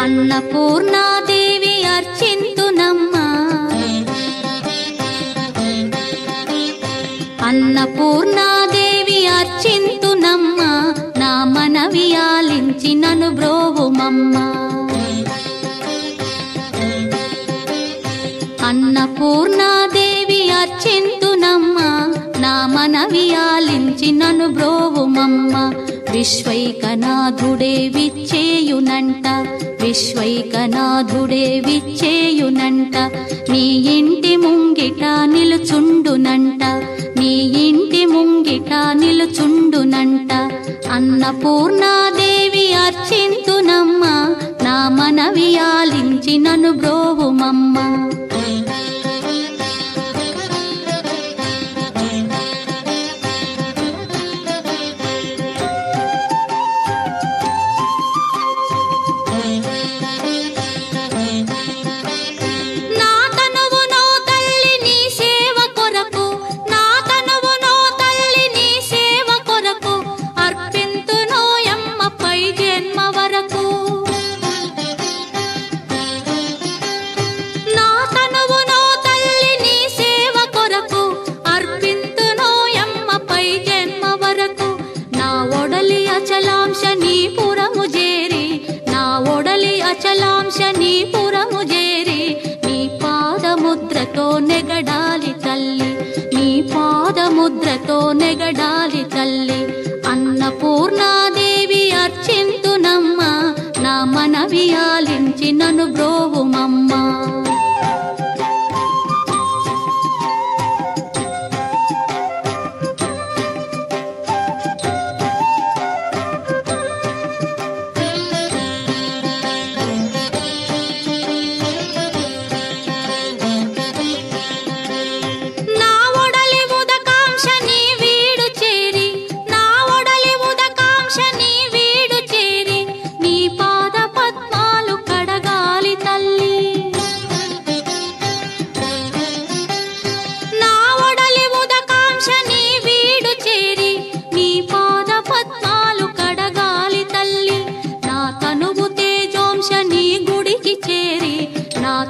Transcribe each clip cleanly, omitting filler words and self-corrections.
అన్నపూర్ణాదేవి అర్చింతునమ్మా, అన్నపూర్ణాదేవి అర్చింతునమ్మా, నా మనవి ఆలించి నన్ను బ్రోవుమమ్మా. అన్నపూర్ణాదేవి అర్చింతునమ్మా, నా మనవి ఆలించి నన్ను బ్రోవుమమ్మా. విశ్వైకనాథుడే విచ్చేయునంట, విశ్వైకనాథుడే విచ్చేయునంట, నీ ఇంటి ముంగిట నిలుచుండునంట, నీ ఇంటి ముంగిట నిలుచుండునంట. అన్నపూర్ణాదేవి అర్చింతునమ్మా, నా మనవి ఆలించి నన్ను బ్రోవుమమ్మా. అచలాంశనీపురము చేరి నీ పాదముద్రతో నెగడాలి తల్లి, నీ పాదముద్రతో నెగడాలి తల్లి. అన్నపూర్ణాదేవి అర్చింతునమ్మా, నా మనవి ఆలించి నన్ను బ్రోవుమమ్మా.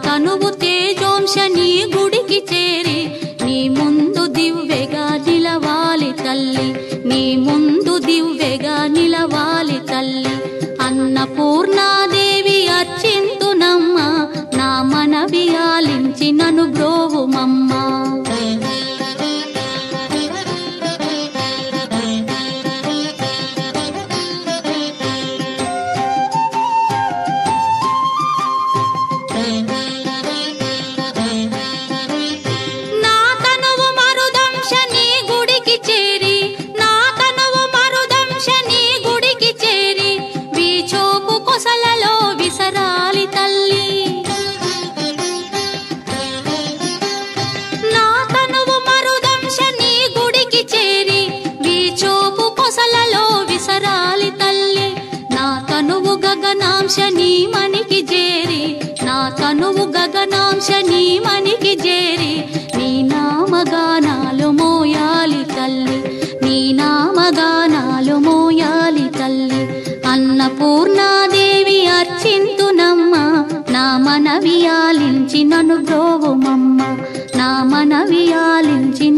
తనువు తేజోంశని గుడికి చేరి నీ ముందు దివ్వెగా నిలవాలి తల్లి, నీ ముందు దివ్వెగా నిలవాలి తల్లి. అన్నపూర్ణాదేవి అర్చింతునమ్మా, నా మనవి ఆలించి నన్ను బ్రోవుమమ్మా. గగనాంశని మనికి చేరి, నా తనువు గగనాంశని మనికి చేరి నీ నామగానాలు మోయాలి తల్లి, నీ నామగానాలు మోయాలి తల్లి. అన్నపూర్ణాదేవి అర్చింతునమ్మా, నా మనవి ఆలించి నన్ను బ్రోవుమమ్మా, నా మనవి ఆలించి